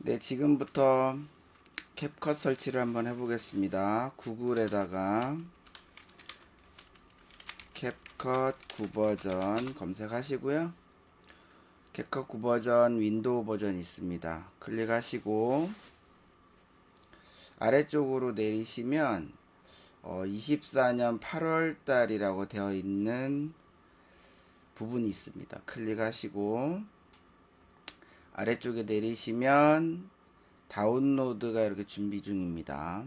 네, 지금부터 캡컷 설치를 한번 해보겠습니다. 구글에다가 캡컷 9버전 검색하시고요. 캡컷 9버전 윈도우 버전 있습니다. 클릭하시고 아래쪽으로 내리시면 24년 8월 달이라고 되어 있는 부분이 있습니다. 클릭하시고 아래쪽에 내리시면 다운로드가 이렇게 준비 중입니다.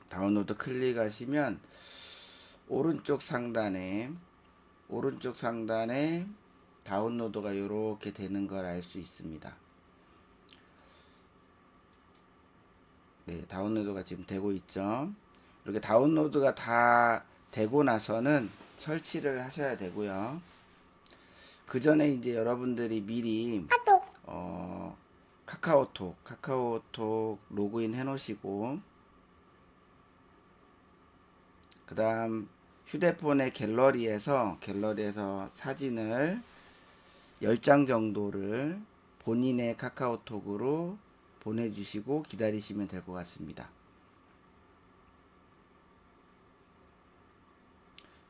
다운로드 클릭하시면 오른쪽 상단에 다운로드가 이렇게 되는 걸 알 수 있습니다. 네, 다운로드가 지금 되고 있죠. 이렇게 다운로드가 다 되고 나서는 설치를 하셔야 되고요. 그 전에 이제 여러분들이 미리 카카오톡 로그인 해 놓으시고 그 다음 휴대폰의 갤러리에서 사진을 10장 정도를 본인의 카카오톡으로 보내주시고 기다리시면 될 것 같습니다.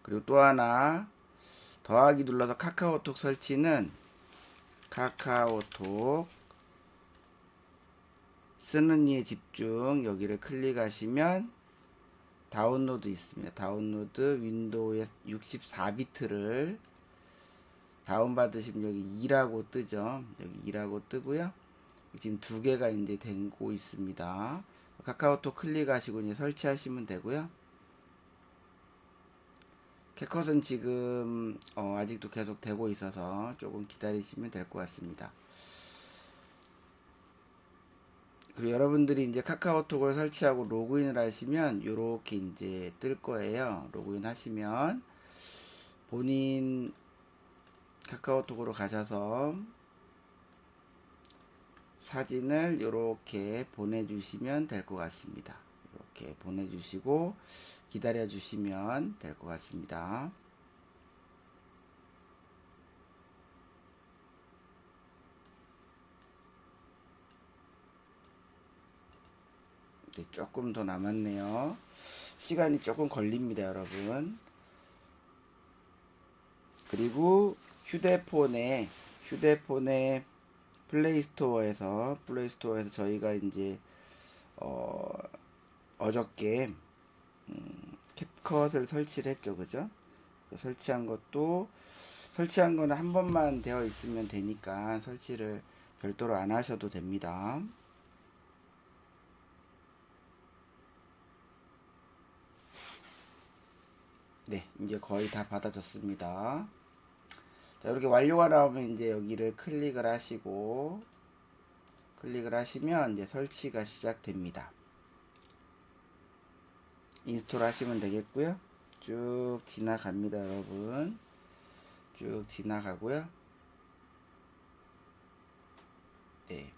그리고 또 하나 더하기 눌러서 카카오톡 설치는 카카오톡 쓰는 이에 집중 여기를 클릭하시면 다운로드 있습니다. 다운로드 윈도우의 64비트를 다운받으시면 여기 2라고 뜨죠. 여기 2라고 뜨고요. 지금 두 개가 이제 되고 있습니다. 카카오톡 클릭하시고 이제 설치하시면 되고요. 캡컷은 지금 아직도 계속 되고 있어서 조금 기다리시면 될 것 같습니다. 그리고 여러분들이 이제 카카오톡을 설치하고 로그인을 하시면 이렇게 이제 뜰 거예요. 로그인 하시면 본인 카카오톡으로 가셔서 사진을 이렇게 보내주시면 될 것 같습니다. 이렇게 보내주시고 기다려 주시면 될 것 같습니다. 네, 조금 더 남았네요. 시간이 조금 걸립니다, 여러분. 그리고 휴대폰에 플레이스토어에서 저희가 이제 어저께 캡컷을 설치를 했죠, 그죠? 설치한 거는 한 번만 되어 있으면 되니까 설치를 별도로 안 하셔도 됩니다. 네, 이제 거의 다 받아졌습니다. 자, 이렇게 완료가 나오면 이제 여기를 클릭을 하시면 이제 설치가 시작됩니다. 인스톨 하시면 되겠고요. 쭉 지나갑니다, 여러분. 쭉 지나가고요. 네.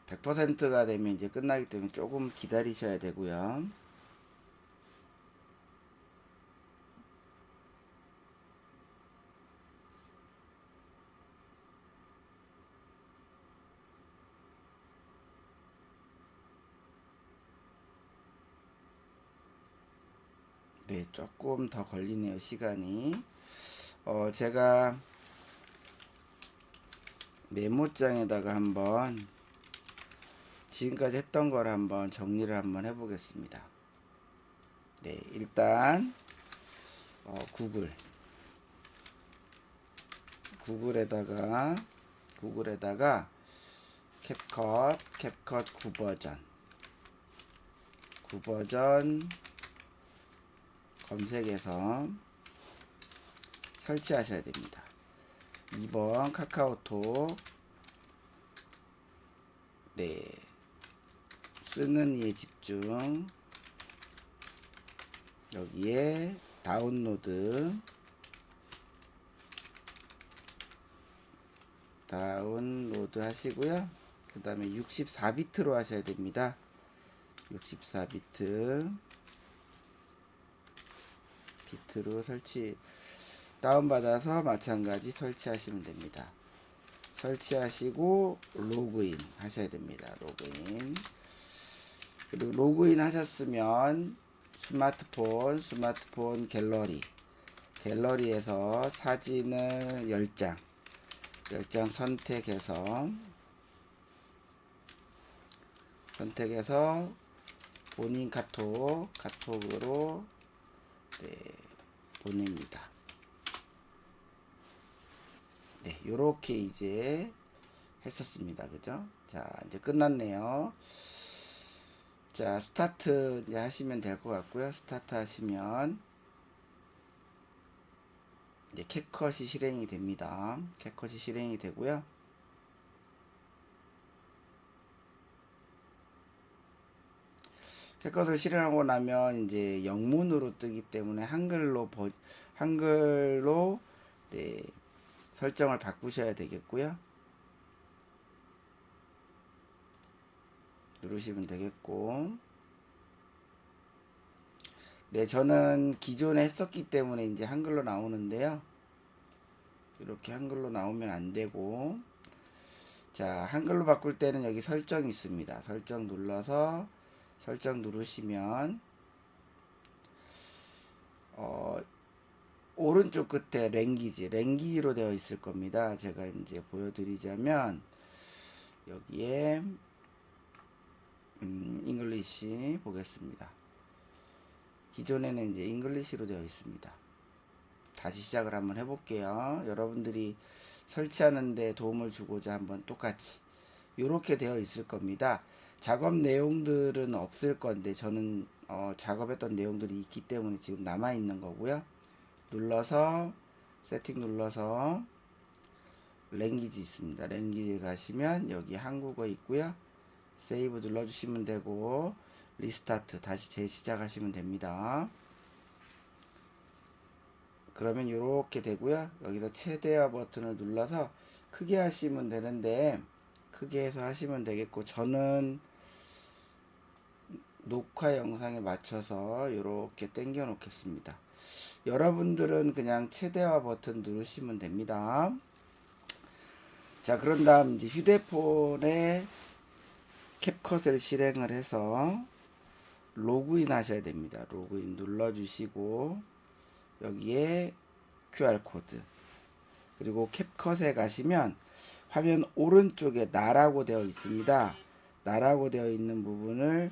100%가 되면 이제 끝나기 때문에 조금 기다리셔야 되고요. 네, 조금 더 걸리네요, 시간이. 제가 메모장에다가 한번 지금까지 했던 걸 한번 정리를 한번 해보겠습니다. 네, 일단 구글에다가 캡컷 9버전 검색해서 설치하셔야 됩니다. 2번 카카오톡 네 쓰는 이에 집중 여기에 다운로드 하시고요. 그 다음에 64비트로 하셔야 됩니다. 64비트로 설치 다운받아서 마찬가지 설치하시면 됩니다. 설치하시고 로그인 하셔야 됩니다. 로그인. 그리고 로그인 하셨으면 스마트폰 갤러리에서 사진을 10장 선택해서 본인 카톡으로 네, 보냅니다. 네, 요렇게 이제 했었습니다. 그죠? 자, 이제 끝났네요. 자, 스타트 이제 하시면 될 것 같고요. 스타트 하시면 이제 캡컷이 실행이 됩니다. 캡컷이 실행이 되고요. 캡컷을 실행하고 나면 이제 영문으로 뜨기 때문에 한글로 네, 설정을 바꾸셔야 되겠고요. 누르시면 되겠고, 네, 저는 기존에 했었기 때문에 이제 한글로 나오는데요. 이렇게 한글로 나오면 안 되고, 자, 한글로 바꿀 때는 여기 설정이 있습니다. 설정 눌러서 설정 누르시면 오른쪽 끝에 랭귀지로 되어 있을 겁니다. 제가 이제 보여드리자면 여기에 잉글리시 보겠습니다. 기존에는 이제 잉글리시로 되어 있습니다. 다시 시작을 한번 해볼게요. 여러분들이 설치하는데 도움을 주고자 한번 똑같이 이렇게 되어 있을 겁니다. 작업 내용들은 없을 건데 저는 작업했던 내용들이 있기 때문에 지금 남아 있는 거고요. 눌러서 세팅 눌러서 랭귀지 있습니다. 랭귀지 가시면 여기 한국어 있고요. 세이브 눌러주시면 되고 리스타트 다시 재시작하시면 됩니다. 그러면 이렇게 되고요. 여기서 최대화 버튼을 눌러서 크게 하시면 되는데 크게 해서 하시면 되겠고, 저는 녹화 영상에 맞춰서 이렇게 당겨 놓겠습니다. 여러분들은 그냥 최대화 버튼 누르시면 됩니다. 자, 그런 다음 이제 휴대폰에 캡컷을 실행을 해서 로그인 하셔야 됩니다. 로그인 눌러주시고 여기에 QR코드, 그리고 캡컷에 가시면 화면 오른쪽에 나라고 되어 있습니다. 나라고 되어 있는 부분을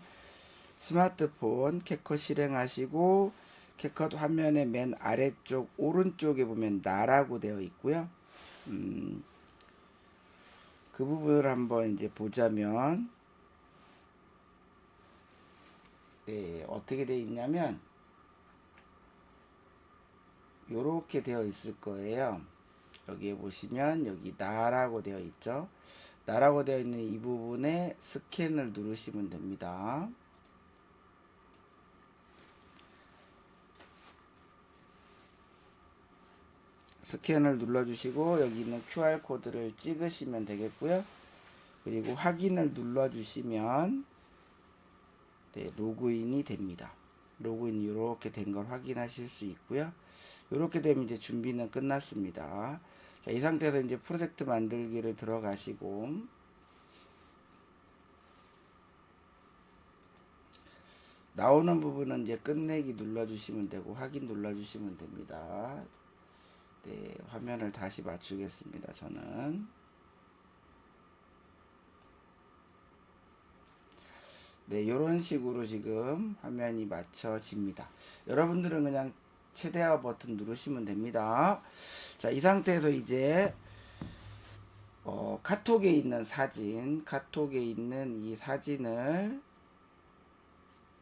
스마트폰 캡컷 실행하시고 캡컷 화면의 맨 아래쪽 오른쪽에 보면 나라고 되어 있고요. 그 부분을 한번 이제 보자면 네, 어떻게 되어 있냐면 요렇게 되어 있을 거예요. 여기에 보시면 여기 나라고 되어 있죠. 나라고 되어 있는 이 부분에 스캔을 누르시면 됩니다. 스캔을 눌러주시고 여기 있는 QR코드를 찍으시면 되겠고요. 그리고 확인을 눌러주시면 네, 로그인이 됩니다. 로그인이 이렇게 된 걸 확인하실 수 있고요. 이렇게 되면 이제 준비는 끝났습니다. 자, 이 상태에서 이제 프로젝트 만들기를 들어가시고 나오는 부분은 이제 끝내기 눌러주시면 되고 확인 눌러주시면 됩니다. 네, 화면을 다시 맞추겠습니다. 저는 네, 이런 식으로 지금 화면이 맞춰집니다. 여러분들은 그냥 최대화 버튼 누르시면 됩니다. 자, 이 상태에서 이제 카톡에 있는 이 사진을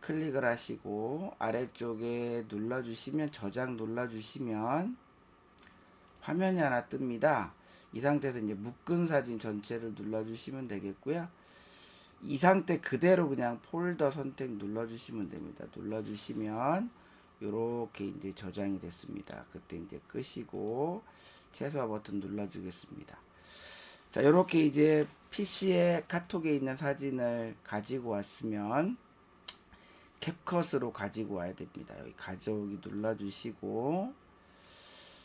클릭을 하시고 아래쪽에 눌러주시면 저장 눌러주시면 화면이 하나 뜹니다. 이 상태에서 이제 묶은 사진 전체를 눌러주시면 되겠고요. 이 상태 그대로 그냥 폴더 선택 눌러주시면 됩니다. 눌러주시면 요렇게 이제 저장이 됐습니다. 그때 이제 끄시고 최소화 버튼 눌러주겠습니다. 자, 요렇게 이제 PC에 카톡에 있는 사진을 가지고 왔으면 캡컷으로 가지고 와야 됩니다. 여기 가져오기 눌러주시고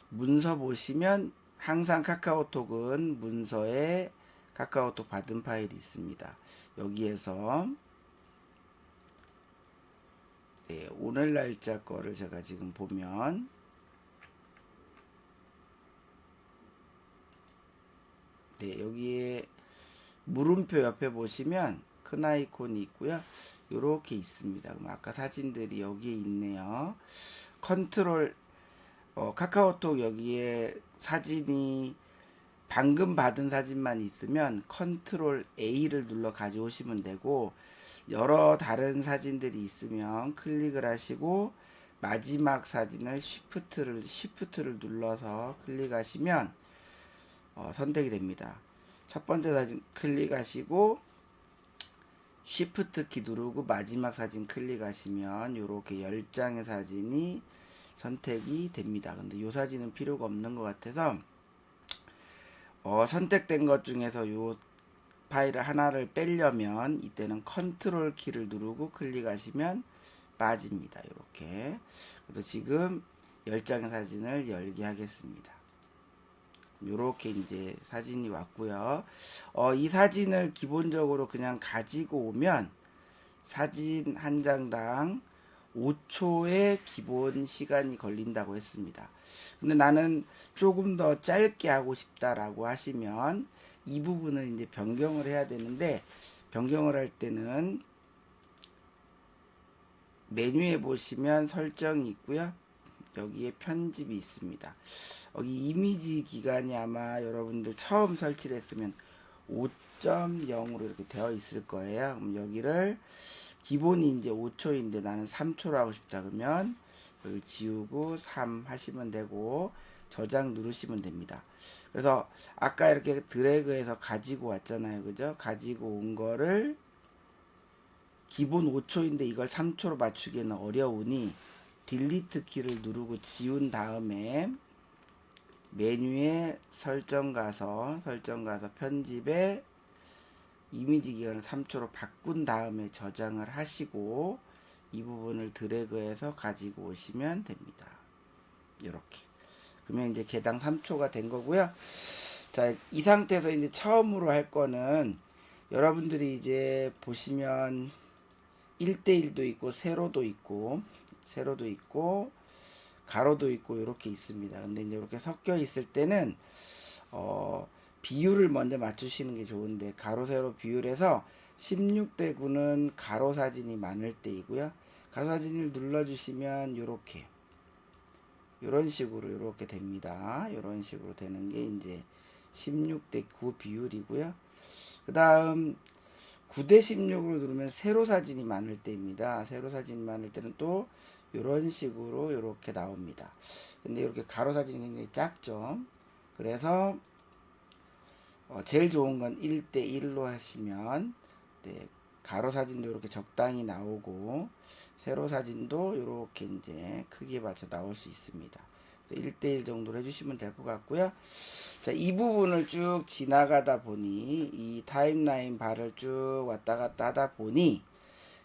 문서 보시면 항상 카카오톡은 문서에 카카오톡 받은 파일이 있습니다. 여기에서 네, 오늘 날짜 거를 제가 지금 보면 네, 여기에 물음표 옆에 보시면 큰 아이콘이 있고요. 요렇게 있습니다. 그럼 아까 사진들이 여기에 있네요. 컨트롤 카카오톡 여기에 사진이 방금 받은 사진만 있으면 컨트롤 A를 눌러 가져오시면 되고, 여러 다른 사진들이 있으면 클릭을 하시고 마지막 사진을 쉬프트를 눌러서 클릭하시면 선택이 됩니다. 첫 번째 사진 클릭하시고 쉬프트 키 누르고 마지막 사진 클릭하시면 이렇게 10장의 사진이 선택이 됩니다. 근데 이 사진은 필요가 없는 것 같아서 선택된 것 중에서 이 파일을 하나를 빼려면 이때는 컨트롤 키를 누르고 클릭하시면 빠집니다. 이렇게. 그래서 지금 10장의 사진을 열게 하겠습니다. 요렇게 이제 사진이 왔고요. 이 사진을 기본적으로 그냥 가지고 오면 사진 한 장당 5초의 기본 시간이 걸린다고 했습니다. 근데 나는 조금 더 짧게 하고 싶다라고 하시면 이 부분을 이제 변경을 해야 되는데, 변경을 할 때는 메뉴에 보시면 설정이 있고요. 여기에 편집이 있습니다. 여기 이미지 기간이 아마 여러분들 처음 설치를 했으면 5.0으로 이렇게 되어 있을 거예요. 그럼 여기를 기본이 이제 5초인데 나는 3초로 하고 싶다 그러면 여기 지우고 3 하시면 되고 저장 누르시면 됩니다. 그래서 아까 이렇게 드래그해서 가지고 왔잖아요. 그죠? 가지고 온 거를 기본 5초인데 이걸 3초로 맞추기는 어려우니 딜리트 키를 누르고 지운 다음에 메뉴에 설정 가서 편집에 이미지 기간을 3초로 바꾼 다음에 저장을 하시고 이 부분을 드래그해서 가지고 오시면 됩니다. 이렇게. 그러면 이제 개당 3초가 된 거고요. 자, 이 상태에서 이제 처음으로 할 거는 여러분들이 이제 보시면 1대1도 있고 세로도 있고 가로도 있고 이렇게 있습니다. 근데 이제 이렇게 섞여 있을 때는 비율을 먼저 맞추시는 게 좋은데, 가로 세로 비율에서 16대 9는 가로 사진이 많을 때이고요. 가로 사진을 눌러주시면 이렇게 이런 식으로 이렇게 됩니다. 이런 식으로 되는 게 이제 16대 9 비율이고요. 그 다음 9대 16으로 누르면 세로 사진이 많을 때입니다. 세로 사진이 많을 때는 또 이런 식으로 이렇게 나옵니다. 근데 이렇게 가로 사진이 굉장히 작죠. 그래서 제일 좋은 건 1대 1로 하시면 네, 가로 사진도 이렇게 적당히 나오고 세로 사진도 이렇게 이제 크기에 맞춰 나올 수 있습니다. 1대1 정도로 해주시면 될 것 같고요. 자, 이 부분을 쭉 지나가다 보니 이 타임라인 바를 쭉 왔다 갔다 하다 보니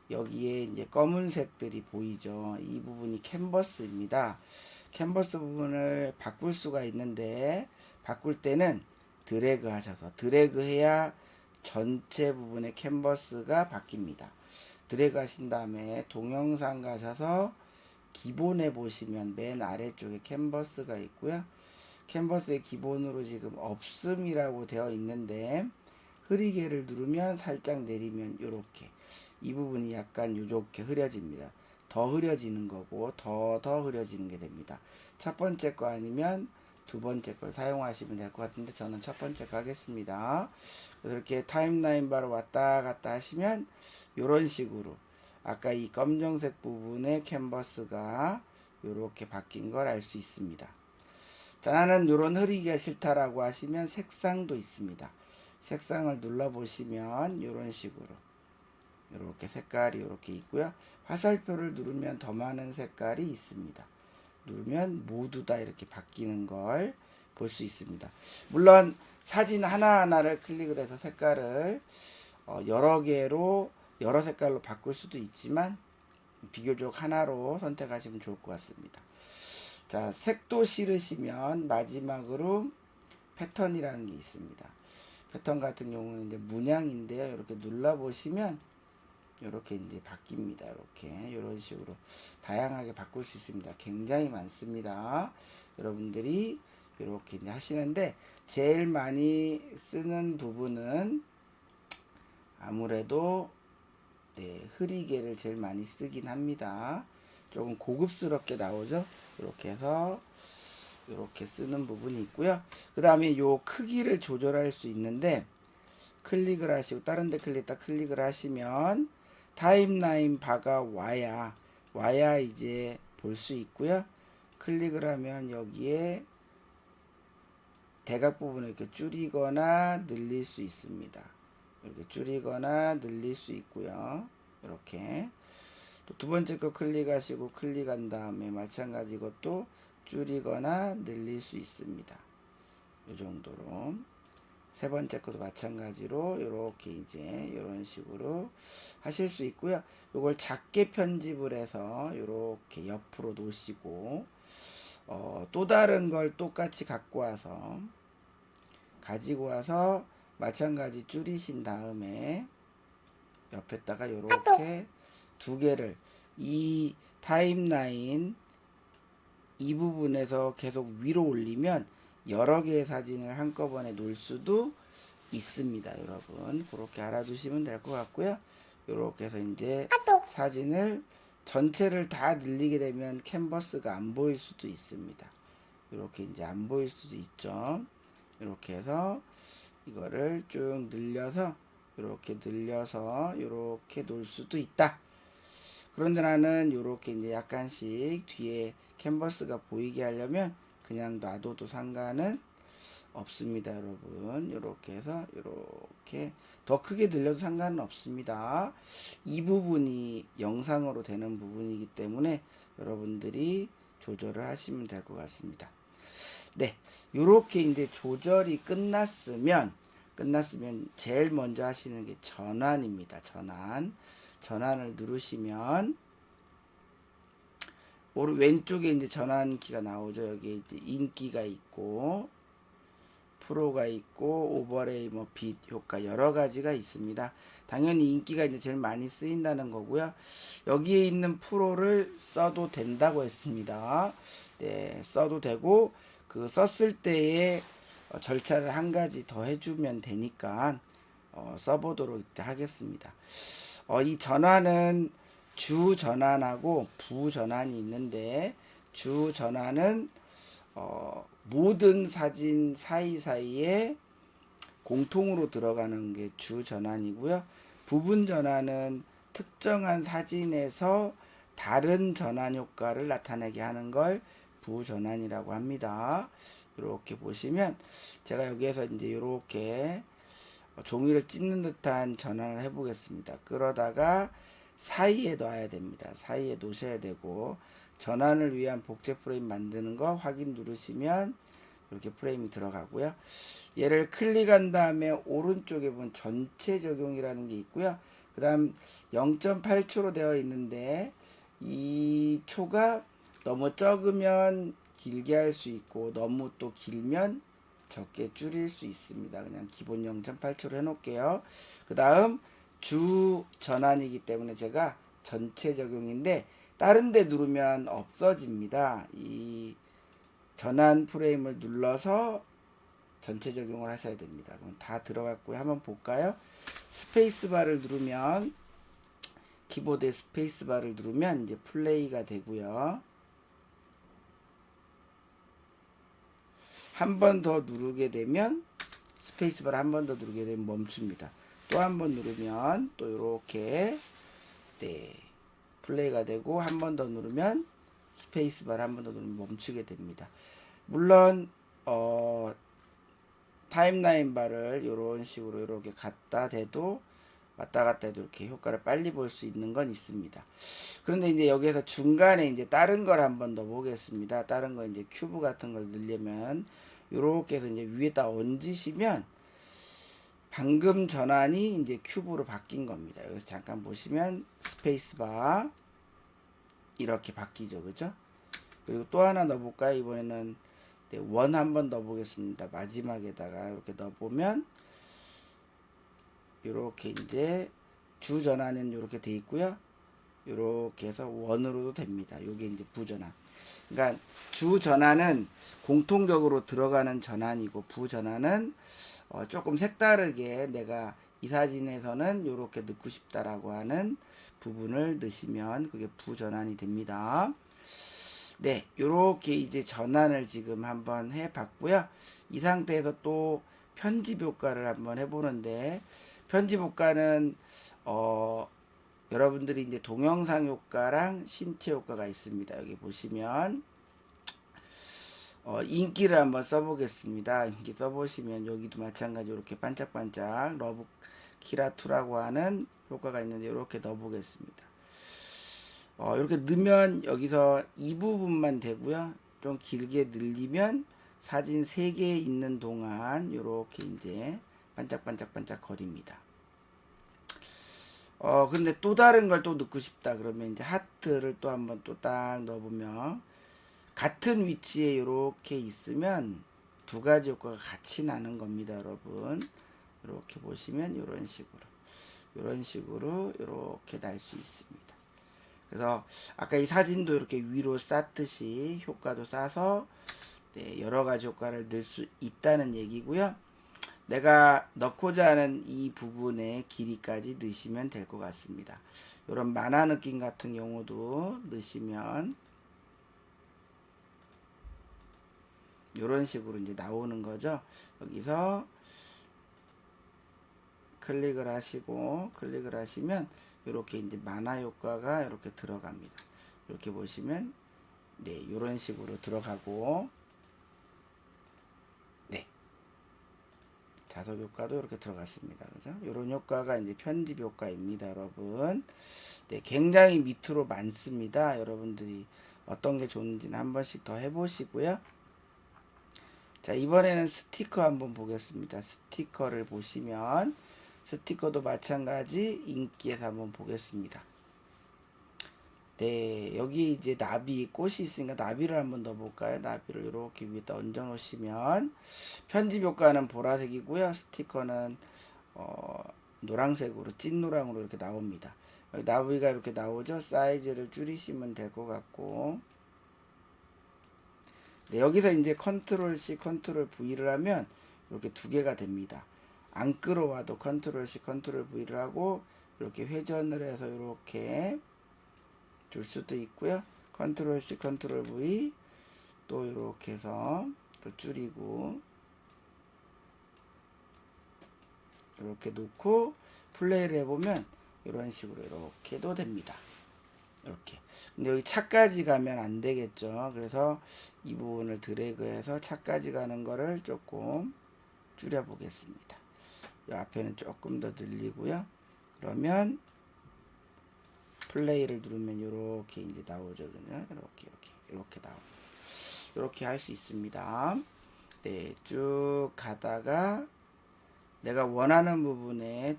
여기에 이제 검은색들이 보이죠. 이 부분이 캔버스입니다. 캔버스 부분을 바꿀 수가 있는데, 바꿀 때는 드래그 하셔서 드래그 해야 전체 부분의 캔버스가 바뀝니다. 드래그 하신 다음에 동영상 가셔서 기본에 보시면 맨 아래쪽에 캔버스가 있고요. 캔버스의 기본으로 지금 없음이라고 되어 있는데 흐리게를 누르면 살짝 내리면 이렇게 이 부분이 약간 요렇게 흐려집니다. 더 흐려지는 거고 더 흐려지는 게 됩니다. 첫 번째 거 아니면 두 번째 걸 사용하시면 될 것 같은데 저는 첫 번째 거 하겠습니다. 이렇게 타임라인 바로 왔다 갔다 하시면 이런 식으로 아까 이 검정색 부분의 캔버스가 이렇게 바뀐 걸 알 수 있습니다. 자, 나는 이런 흐리기가 싫다라고 하시면 색상도 있습니다. 색상을 눌러보시면 이런 식으로 이렇게 색깔이 이렇게 있고요. 화살표를 누르면 더 많은 색깔이 있습니다. 누르면 모두 다 이렇게 바뀌는 걸 볼 수 있습니다. 물론 사진 하나하나를 클릭을 해서 색깔을 여러 개로 여러 색깔로 바꿀 수도 있지만 비교적 하나로 선택하시면 좋을 것 같습니다. 자, 색도 싫으시면 마지막으로 패턴이라는 게 있습니다. 패턴 같은 경우는 이제 문양인데요. 이렇게 눌러 보시면 이렇게 이제 바뀝니다. 이렇게 이런 식으로 다양하게 바꿀 수 있습니다. 굉장히 많습니다. 여러분들이 이렇게 이제 하시는데 제일 많이 쓰는 부분은 아무래도 흐리개를 제일 많이 쓰긴 합니다. 조금 고급스럽게 나오죠. 이렇게 해서 이렇게 쓰는 부분이 있고요. 그 다음에 요 크기를 조절할 수 있는데 클릭을 하시고 다른 데 클릭을 하시면 타임라인 바가 와야 이제 볼 수 있고요. 클릭을 하면 여기에 대각 부분을 이렇게 줄이거나 늘릴 수 있습니다. 이렇게 줄이거나 늘릴 수 있고요. 이렇게 또 두 번째 거 클릭하시고 클릭한 다음에 마찬가지 이것도 줄이거나 늘릴 수 있습니다. 이 정도로 세 번째 것도 마찬가지로 이렇게 이제 이런 식으로 하실 수 있고요. 이걸 작게 편집을 해서 이렇게 옆으로 놓으시고 또 다른 걸 똑같이 가지고 와서 마찬가지 줄이신 다음에 옆에다가 이렇게 두 개를 이 타임라인 이 부분에서 계속 위로 올리면 여러 개의 사진을 한꺼번에 놓을 수도 있습니다. 여러분 그렇게 알아두시면 될 것 같고요. 이렇게 해서 이제 사진을 전체를 다 늘리게 되면 캔버스가 안 보일 수도 있습니다. 이렇게 이제 안 보일 수도 있죠. 이렇게 해서 이거를 쭉 늘려서 이렇게 놓을 수도 있다. 그런데 나는 이렇게 이제 약간씩 뒤에 캔버스가 보이게 하려면 그냥 놔둬도 상관은 없습니다. 여러분 이렇게 해서 이렇게 더 크게 늘려도 상관은 없습니다. 이 부분이 영상으로 되는 부분이기 때문에 여러분들이 조절을 하시면 될 것 같습니다. 네, 이렇게 이제 조절이 끝났으면 제일 먼저 하시는 게 전환입니다. 전환을 누르시면 오른 왼쪽에 이제 전환키가 나오죠. 여기 이제 인기가 있고 프로가 있고 오버레이 빛 효과 여러 가지가 있습니다. 당연히 인기가 이제 제일 많이 쓰인다는 거고요. 여기에 있는 프로를 써도 된다고 했습니다. 네, 써도 되고 그 썼을 때의 절차를 한 가지 더 해주면 되니까 써보도록 하겠습니다. 이 전환은 주 전환하고 부 전환이 있는데 주 전환은 모든 사진 사이사이에 공통으로 들어가는 게 주 전환이고요. 부분 전환은 특정한 사진에서 다른 전환 효과를 나타내게 하는 걸 부전환이라고 합니다. 이렇게 보시면 제가 여기에서 이제 이렇게 종이를 찢는 듯한 전환을 해 보겠습니다. 그러다가 사이에 놔야 됩니다. 사이에 놓으셔야 되고 전환을 위한 복제 프레임 만드는 거 확인 누르시면 이렇게 프레임이 들어가고요. 얘를 클릭한 다음에 오른쪽에 보면 전체 적용이라는 게 있고요. 그 다음 0.8초로 되어 있는데 이 초가 너무 적으면 길게 할 수 있고 너무 또 길면 적게 줄일 수 있습니다. 그냥 기본 0.8초로 해놓을게요. 그 다음 주 전환이기 때문에 제가 전체 적용인데 다른 데 누르면 없어집니다. 이 전환 프레임을 눌러서 전체 적용을 하셔야 됩니다. 그럼 다 들어갔고요. 한번 볼까요? 스페이스바를 누르면 키보드에 스페이스바를 누르면 이제 플레이가 되고요. 한 번 더 누르게 되면 스페이스바를 한 번 더 누르게 되면 멈춥니다. 또 한 번 누르면 또 이렇게 플레이가 되고 한 번 더 누르면 스페이스바를 한 번 더 누르면 멈추게 됩니다. 물론 타임라인 바를 이런 식으로 이렇게 갖다 대도 왔다 갔다 해도 이렇게 효과를 빨리 볼 수 있는 건 있습니다. 그런데 이제 여기에서 중간에 이제 다른 걸 한번 더 보겠습니다. 다른 거 이제 큐브 같은 걸 넣으려면 이렇게 해서 이제 위에다 얹으시면 방금 전환이 이제 큐브로 바뀐 겁니다. 여기서 잠깐 보시면 스페이스바 이렇게 바뀌죠. 그죠? 그리고 또 하나 넣어볼까요? 이번에는 네, 원 한번 넣어보겠습니다. 마지막에다가 이렇게 넣어보면 이렇게 이제 주 전환은 이렇게 돼 있고요. 이렇게 해서 원으로도 됩니다. 이게 이제 부전환. 그러니까 주 전환은 공통적으로 들어가는 전환이고 부 전환은 조금 색다르게 내가 이 사진에서는 이렇게 넣고 싶다라고 하는 부분을 넣으시면 그게 부 전환이 됩니다. 네, 이렇게 이제 전환을 지금 한번 해 봤고요. 이 상태에서 또 편집 효과를 한번 해보는데, 편집 효과는 여러분들이 이제 동영상 효과랑 신체 효과가 있습니다. 여기 보시면 인기를 한번 써보겠습니다. 인기 써보시면 여기도 마찬가지로 이렇게 반짝반짝 러브 키라2라고 하는 효과가 있는데 이렇게 넣어보겠습니다. 이렇게 넣으면 여기서 이 부분만 되고요. 좀 길게 늘리면 사진 3개 있는 동안 이렇게 이제 반짝반짝반짝 거립니다. 근데 또 다른 걸 또 넣고 싶다 그러면 이제 하트를 또 한번 또 딱 넣어보면 같은 위치에 이렇게 있으면 두 가지 효과가 같이 나는 겁니다, 여러분. 이렇게 보시면 이런 식으로 이렇게 날 수 있습니다. 그래서 아까 이 사진도 이렇게 위로 쌓듯이 효과도 쌓아서 네, 여러 가지 효과를 넣을 수 있다는 얘기고요. 내가 넣고자 하는 이 부분의 길이까지 넣으시면 될 것 같습니다. 이런 만화 느낌 같은 경우도 넣으시면 이런 식으로 이제 나오는 거죠. 여기서 클릭을 하시면 이렇게 이제 만화 효과가 이렇게 들어갑니다. 이렇게 보시면 네, 이런 식으로 들어가고 네. 자석 효과도 이렇게 들어갔습니다. 그죠? 이런 효과가 이제 편집 효과입니다, 여러분. 네, 굉장히 밑으로 많습니다. 여러분들이 어떤 게 좋은지는 한 번씩 더 해보시고요. 자, 이번에는 스티커 한번 보겠습니다. 스티커를 보시면 스티커도 마찬가지 인기에서 한번 보겠습니다. 네, 여기 이제 나비 꽃이 있으니까 나비를 한번 넣어볼까요? 나비를 이렇게 위에다 얹어 놓으시면 편집 효과는 보라색이고요. 스티커는 노란색으로 찐노랑으로 이렇게 나옵니다. 여기 나비가 이렇게 나오죠. 사이즈를 줄이시면 될 것 같고 네, 여기서 이제 컨트롤 C, 컨트롤 V를 하면 이렇게 두 개가 됩니다. 안 끌어와도 컨트롤 C, 컨트롤 V를 하고 이렇게 회전을 해서 이렇게 줄 수도 있고요. 컨트롤 C, 컨트롤 V 또 이렇게 해서 또 줄이고 이렇게 놓고 플레이를 해보면 이런 식으로 이렇게도 됩니다. 이렇게. 근데 여기 차까지 가면 안 되겠죠. 그래서 이 부분을 드래그해서 차까지 가는 거를 조금 줄여 보겠습니다. 이 앞에는 조금 더 늘리고요. 그러면 플레이를 누르면 이렇게 이제 나오죠. 이렇게 나옵니다. 이렇게 할 수 있습니다. 네, 쭉 가다가 내가 원하는 부분에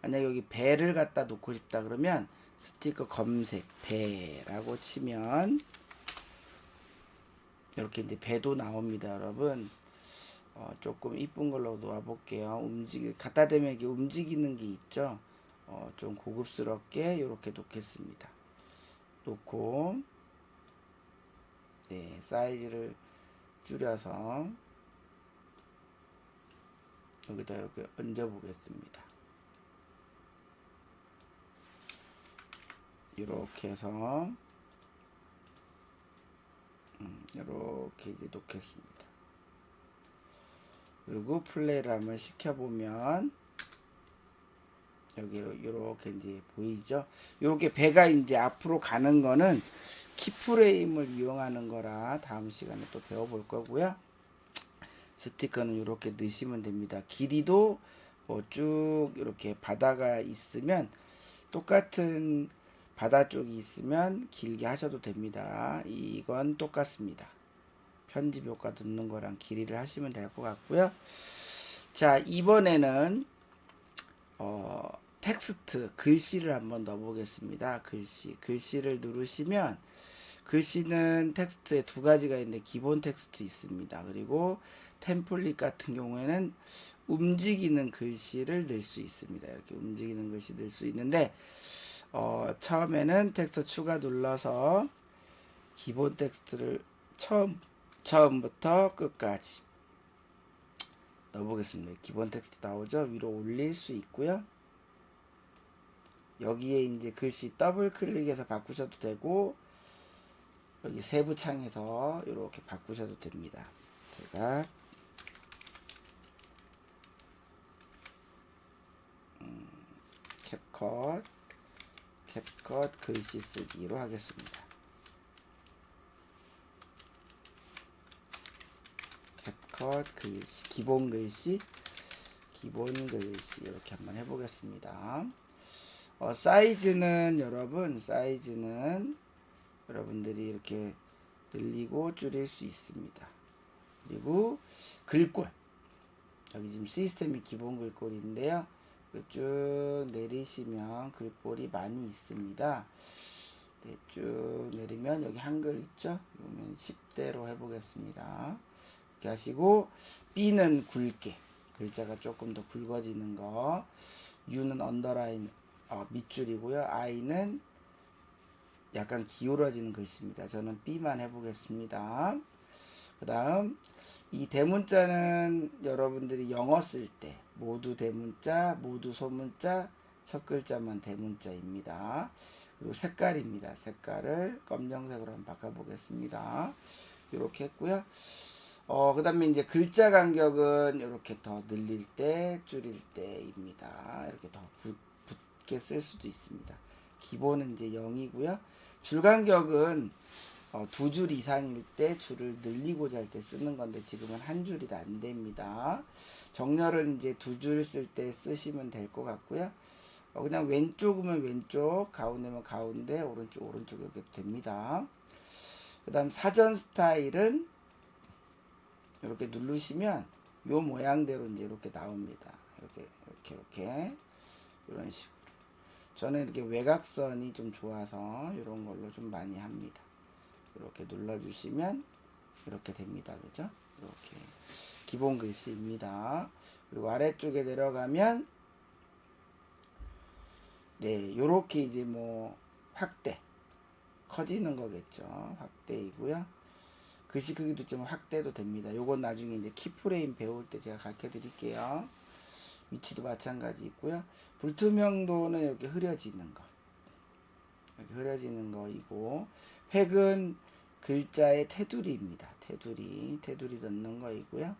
만약에 여기 배를 갖다 놓고 싶다 그러면 스티커 검색 배라고 치면 이렇게 이제 배도 나옵니다, 여러분. 조금 이쁜 걸로 놓아 볼게요. 갖다 대면 이게 움직이는 게 있죠. 좀 고급스럽게 이렇게 놓겠습니다. 놓고 네, 사이즈를 줄여서 여기다 이렇게 얹어 보겠습니다. 이렇게 해서 이렇게 이제 놓겠습니다. 그리고 플레이를 한번 시켜보면 여기로 이렇게 이제 보이죠? 이렇게 배가 이제 앞으로 가는 거는 키프레임을 이용하는 거라 다음 시간에 또 배워볼 거고요. 스티커는 이렇게 넣으시면 됩니다. 길이도 뭐 쭉 이렇게 바다가 있으면 똑같은 바다 쪽이 있으면 길게 하셔도 됩니다. 이건 똑같습니다. 편집 효과 넣는 거랑 길이를 하시면 될 것 같고요. 자, 이번에는 텍스트 글씨를 한번 넣어 보겠습니다. 글씨를 누르시면 글씨는 텍스트에 두 가지가 있는데 기본 텍스트 있습니다. 그리고 템플릿 같은 경우에는 움직이는 글씨를 넣을 수 있습니다. 이렇게 움직이는 글씨 넣을 수 있는데 처음에는 텍스트 추가 눌러서 기본 텍스트를 처음부터 끝까지 넣어보겠습니다. 기본 텍스트 나오죠? 위로 올릴 수 있고요. 여기에 이제 글씨 더블 클릭해서 바꾸셔도 되고 여기 세부 창에서 이렇게 바꾸셔도 됩니다. 제가 캡컷 글씨 쓰기로 하겠습니다. 캡컷 글씨 기본 글씨 이렇게 한번 해보겠습니다. 사이즈는 여러분들이 이렇게 늘리고 줄일 수 있습니다. 그리고 글꼴 여기 지금 시스템이 기본 글꼴인데요. 쭉 내리시면 글꼴이 많이 있습니다. 네, 쭉 내리면 여기 한글 있죠? 그러면 10대로 해보겠습니다. 이렇게 하시고 B는 굵게 글자가 조금 더 굵어지는 거, U는 언더라인 밑줄이고요. I는 약간 기울어지는 글씨입니다. 저는 B만 해보겠습니다. 그 다음 이 대문자는 여러분들이 영어 쓸 때 모두 대문자, 모두 소문자, 첫 글자만 대문자입니다. 그리고 색깔입니다. 색깔을 검정색으로 한번 바꿔보겠습니다. 이렇게 했고요. 그 다음에 이제 글자 간격은 이렇게 더 늘릴 때, 줄일 때입니다. 이렇게 더 붙게 쓸 수도 있습니다. 기본은 이제 0이고요. 줄 간격은 두 줄 이상일 때 줄을 늘리고자 할 때 쓰는 건데 지금은 한 줄이 안 됩니다. 정렬을 이제 두 줄 쓸 때 쓰시면 될 것 같고요. 그냥 왼쪽이면 왼쪽, 가운데면 가운데, 오른쪽 이렇게 됩니다. 그 다음 사전 스타일은 이렇게 누르시면 요 모양대로 이제 이렇게 나옵니다. 이렇게 이런 식으로. 저는 이렇게 외곽선이 좀 좋아서 이런 걸로 좀 많이 합니다. 이렇게 눌러주시면 이렇게 됩니다. 그죠? 이렇게 기본 글씨입니다. 그리고 아래쪽에 내려가면 네, 요렇게 이제 뭐 확대 커지는 거겠죠. 확대이고요. 글씨 크기도 좀 확대도 됩니다. 요건 나중에 이제 키프레임 배울 때 제가 가르쳐 드릴게요. 위치도 마찬가지 있고요. 불투명도는 이렇게 흐려지는 거. 이렇게 흐려지는 거이고, 획은 글자의 테두리입니다. 테두리 넣는 거이고요.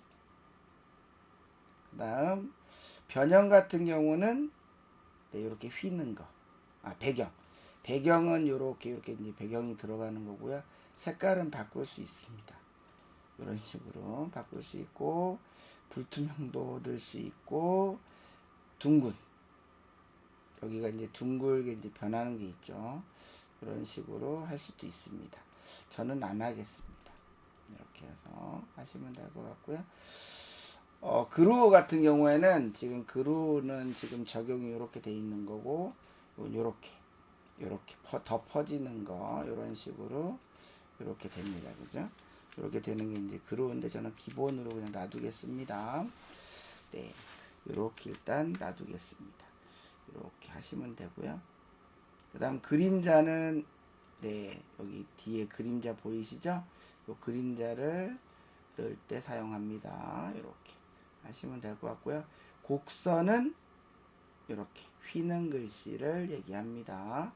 그 다음, 변형 같은 경우는 네, 이렇게 휘는 거. 배경은 이렇게 이제 배경이 들어가는 거고요. 색깔은 바꿀 수 있습니다. 이런 식으로 바꿀 수 있고, 불투명도 넣을 수 있고, 둥근. 여기가 이제 둥글게 이제 변하는 게 있죠. 이런 식으로 할 수도 있습니다. 저는 안 하겠습니다. 이렇게 해서 하시면 될 것 같고요. 그루 같은 경우에는 그루는 지금 적용이 이렇게 돼 있는 거고, 이렇게 더 퍼지는 거, 이런 식으로 이렇게 됩니다. 그죠? 이렇게 되는 게 이제 그루인데 저는 기본으로 그냥 놔두겠습니다. 네. 이렇게 일단 놔두겠습니다. 이렇게 하시면 되고요. 그 다음 그림자는 네, 여기 뒤에 그림자 보이시죠? 이 그림자를 넣을 때 사용합니다. 이렇게 하시면 될 것 같고요. 곡선은 이렇게 휘는 글씨를 얘기합니다.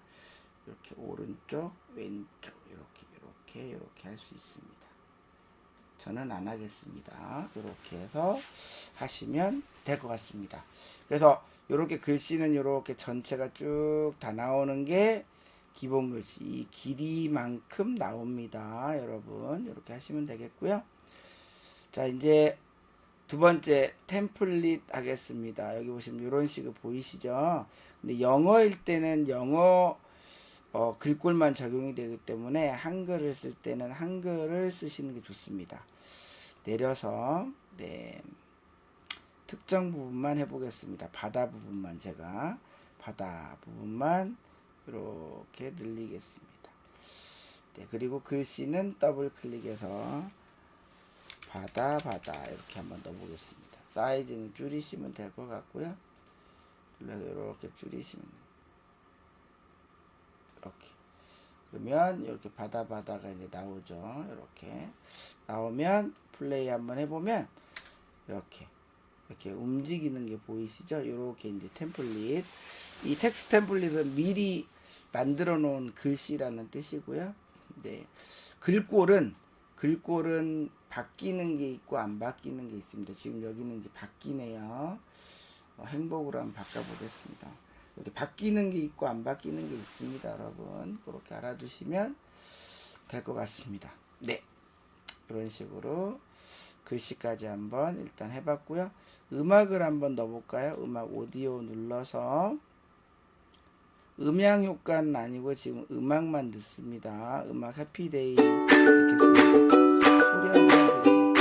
이렇게 오른쪽, 왼쪽 이렇게 할 수 있습니다. 저는 안 하겠습니다. 이렇게 해서 하시면 될 것 같습니다. 그래서 이렇게 글씨는 이렇게 전체가 쭉 다 나오는 게 기본 글씨 이 길이만큼 나옵니다. 여러분 이렇게 하시면 되겠고요. 자, 이제 두 번째 템플릿 하겠습니다. 여기 보시면 이런 식으로 보이시죠? 근데 영어일 때는 영어 글꼴만 적용이 되기 때문에 한글을 쓸 때는 한글을 쓰시는 게 좋습니다. 내려서 네, 특정 부분만 해보겠습니다. 바다 부분만 이렇게 늘리겠습니다. 네, 그리고 글씨는 더블 클릭해서 바다 이렇게 한번 넣어보겠습니다. 사이즈는 줄이시면 될 것 같고요. 이렇게 줄이시면 이렇게. 그러면 이렇게 바다가 이제 나오죠. 이렇게 나오면 플레이 한번 해보면 이렇게 움직이는 게 보이시죠? 이렇게 이제 템플릿. 이 텍스트 템플릿은 미리 만들어 놓은 글씨라는 뜻이고요. 네. 글꼴은 바뀌는 게 있고 안 바뀌는 게 있습니다. 지금 여기는 이제 바뀌네요. 행복으로 한번 바꿔보겠습니다. 이렇게 바뀌는 게 있고 안 바뀌는 게 있습니다. 여러분 그렇게 알아두시면 될 것 같습니다. 네, 이런 식으로 글씨까지 한번 일단 해봤고요. 음악을 한번 넣어볼까요? 음악 오디오 눌러서 음향 효과는 아니고 지금 음악만 넣습니다. 음악 해피데이 이렇게 씁니다. 소리 한번 들어볼까요?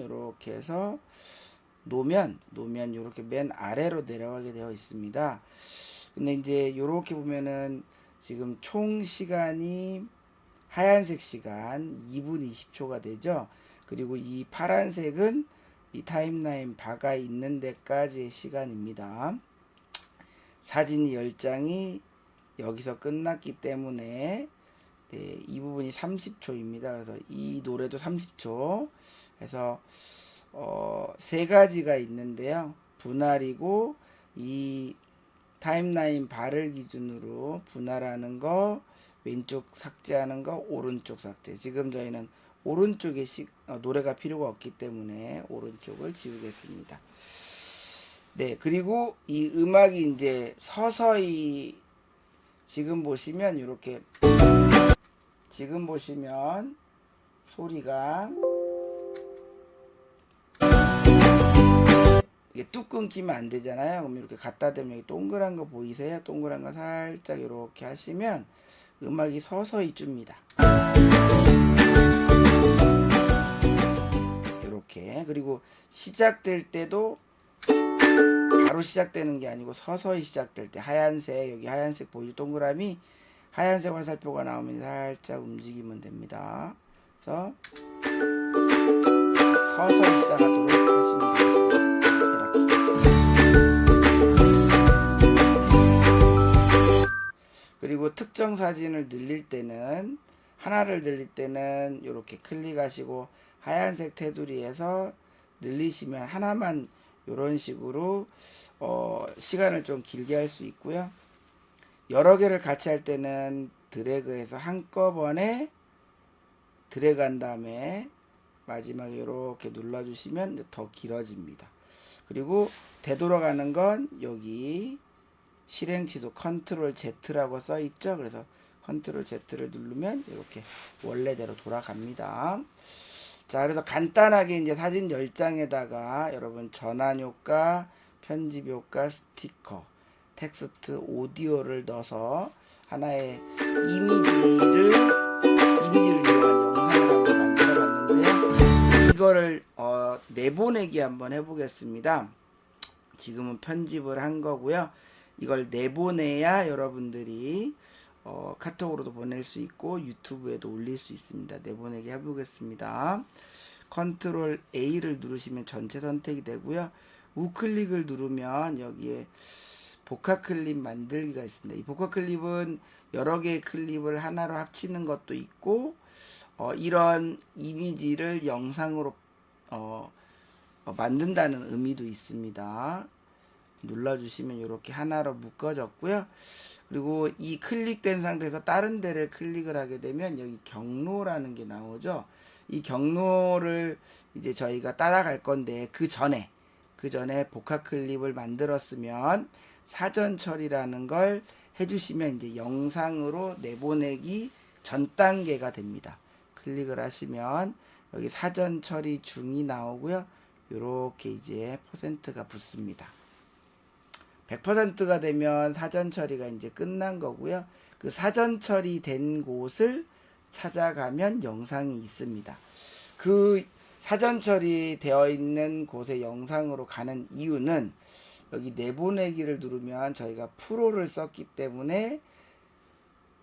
이렇게 해서 놓으면 이렇게 맨 아래로 내려가게 되어 있습니다. 근데 이제 이렇게 보면은 지금 총 시간이 하얀색 시간 2분 20초가 되죠. 그리고 이 파란색은 이 타임라인 바가 있는 데까지의 시간입니다. 사진이 10장이 여기서 끝났기 때문에 네, 이 부분이 30초입니다. 그래서 이 노래도 30초. 그래서 세 가지가 있는데요. 분할이고 이 타임라인 바를 기준으로 분할하는 거, 왼쪽 삭제하는 거, 오른쪽 삭제. 지금 저희는 오른쪽에 노래가 필요가 없기 때문에 오른쪽을 지우겠습니다. 네, 그리고 이 음악이 이제 서서히 지금 보시면 이렇게 소리가 이게 뚝 끊기면 안 되잖아요. 그럼 이렇게 갖다 대면 여기 동그란 거 보이세요? 동그란 거 살짝 이렇게 하시면 음악이 서서히 줍니다. 이렇게. 그리고 시작될 때도 바로 시작되는 게 아니고 서서히 시작될 때 하얀색, 여기 하얀색 보이죠? 동그라미 하얀색 화살표가 나오면 살짝 움직이면 됩니다. 그래서 서서히 시작하도록 하시면 되겠습니다. 그리고 특정 사진을 늘릴 때는 하나를 늘릴 때는 이렇게 클릭하시고 하얀색 테두리에서 늘리시면 하나만 이런 식으로 시간을 좀 길게 할 수 있고요. 여러 개를 같이 할 때는 드래그해서 한꺼번에 드래그한 다음에 마지막에 이렇게 눌러주시면 더 길어집니다. 그리고 되돌아가는 건 여기 실행 취소 컨트롤 Z라고 써 있죠. 그래서 컨트롤 Z를 누르면 이렇게 원래대로 돌아갑니다. 자, 그래서 간단하게 이제 사진 10장에다가 여러분 전환 효과, 편집 효과, 스티커, 텍스트, 오디오를 넣어서 하나의 이미지를 이용한 영상을 한번 만들어 봤는데요. 이거를 내보내기 한번 해보겠습니다. 지금은 편집을 한 거고요. 이걸 내보내야 여러분들이 카톡으로도 보낼 수 있고 유튜브에도 올릴 수 있습니다. 내보내기 해보겠습니다. 컨트롤 A를 누르시면 전체 선택이 되고요. 우클릭을 누르면 여기에 복합 클립 만들기가 있습니다. 이 복합 클립은 여러 개의 클립을 하나로 합치는 것도 있고 이런 이미지를 영상으로 만든다는 의미도 있습니다. 눌러주시면 이렇게 하나로 묶어졌고요. 그리고 이 클릭된 상태에서 다른 데를 클릭을 하게 되면 여기 경로라는 게 나오죠. 이 경로를 이제 저희가 따라갈 건데 그 전에 복합 클립을 만들었으면 사전 처리라는 걸 해주시면 이제 영상으로 내보내기 전 단계가 됩니다. 클릭을 하시면 여기 사전 처리 중이 나오고요. 이렇게 이제 퍼센트가 붙습니다. 100%가 되면 사전 처리가 이제 끝난 거고요. 그 사전 처리된 곳을 찾아가면 영상이 있습니다. 그 사전 처리되어 있는 곳에 영상으로 가는 이유는 여기 내보내기를 누르면 저희가 프로를 썼기 때문에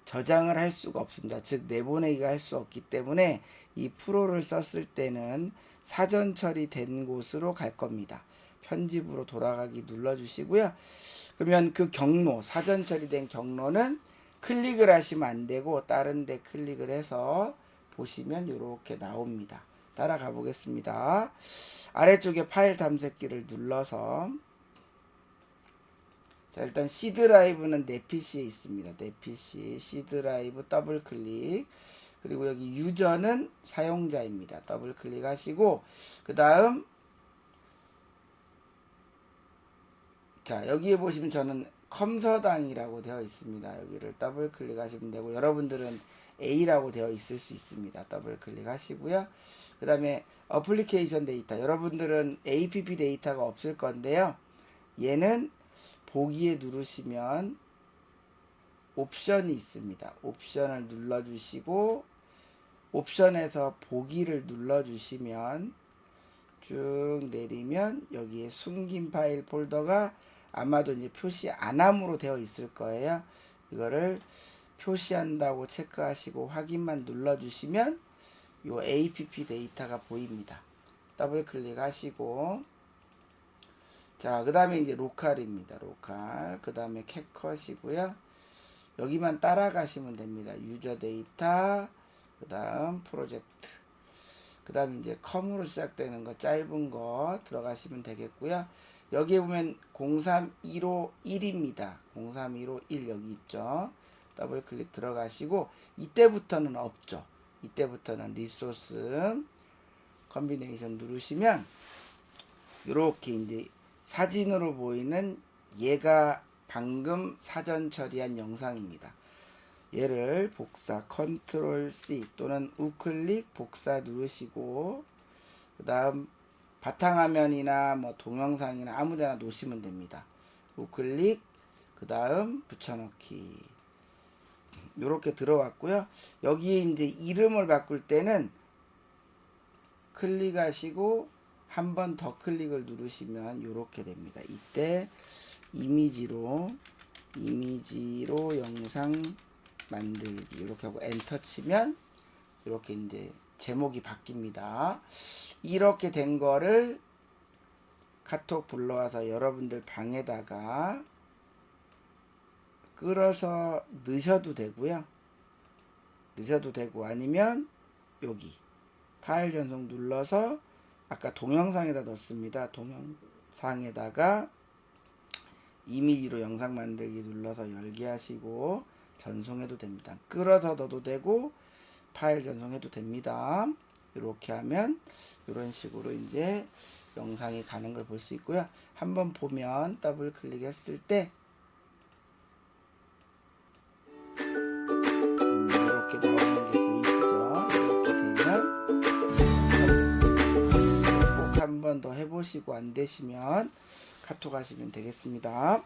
저장을 할 수가 없습니다. 즉 내보내기가 할 수 없기 때문에 이 프로를 썼을 때는 사전 처리된 곳으로 갈 겁니다. 편집으로 돌아가기 눌러주시고요. 그러면 그 경로, 사전 처리된 경로는 클릭을 하시면 안 되고 다른 데 클릭을 해서 보시면 이렇게 나옵니다. 따라가 보겠습니다. 아래쪽에 파일 탐색기를 눌러서 자, 일단 C 드라이브는 내 PC에 있습니다. 내 PC C 드라이브 더블 클릭. 그리고 여기 유저는 사용자입니다. 더블 클릭하시고 그 다음 자, 여기에 보시면 저는 컴서당이라고 되어 있습니다. 여기를 더블 클릭하시면 되고 여러분들은 A라고 되어 있을 수 있습니다. 더블 클릭하시고요. 그 다음에 어플리케이션 데이터, 여러분들은 APP 데이터가 없을 건데요. 얘는 보기에 누르시면 옵션이 있습니다. 옵션을 눌러주시고 옵션에서 보기를 눌러주시면 쭉 내리면 여기에 숨긴 파일 폴더가 아마도 이제 표시 안함으로 되어 있을 거예요. 이거를 표시한다고 체크하시고 확인만 눌러주시면 요 APP 데이터가 보입니다. 더블 클릭하시고 자, 그 다음에 이제 로컬입니다. 로컬. 그 다음에 캡컷이고요. 여기만 따라가시면 됩니다. 유저 데이터, 그 다음 프로젝트, 그 다음 이제 컴으로 시작되는 거 짧은 거 들어가시면 되겠고요. 여기에 보면 03151입니다. 03151 여기 있죠. 더블 클릭 들어가시고 이때부터는 없죠. 이때부터는 리소스 컨비네이션 누르시면 이렇게 이제 사진으로 보이는 얘가 방금 사전 처리한 영상입니다. 얘를 복사 컨트롤 C 또는 우클릭 복사 누르시고 그 다음 바탕화면이나 뭐 동영상이나 아무데나 놓으시면 됩니다. 우클릭 그 다음 붙여넣기 이렇게 들어왔고요. 여기에 이제 이름을 바꿀 때는 클릭하시고 한 번 더 클릭을 누르시면 이렇게 됩니다. 이때 이미지로 영상 만들기 이렇게 하고 엔터 치면 이렇게 이제 제목이 바뀝니다. 이렇게 된 거를 카톡 불러와서 여러분들 방에다가 끌어서 넣으셔도 되고요. 넣으셔도 되고 아니면 여기 파일 전송 눌러서 아까 동영상에다 넣습니다. 동영상에다가 이미지로 영상 만들기 눌러서 열게 하시고 전송해도 됩니다. 끌어서 넣어도 되고 파일 전송해도 됩니다. 이렇게 하면 이런 식으로 이제 영상이 가는 걸 볼 수 있고요. 한번 보면 더블 클릭했을 때 이렇게 나오는 게 보이시죠? 이렇게 되면 꼭 한 번 더 해보시고 안 되시면 카톡 하시면 되겠습니다.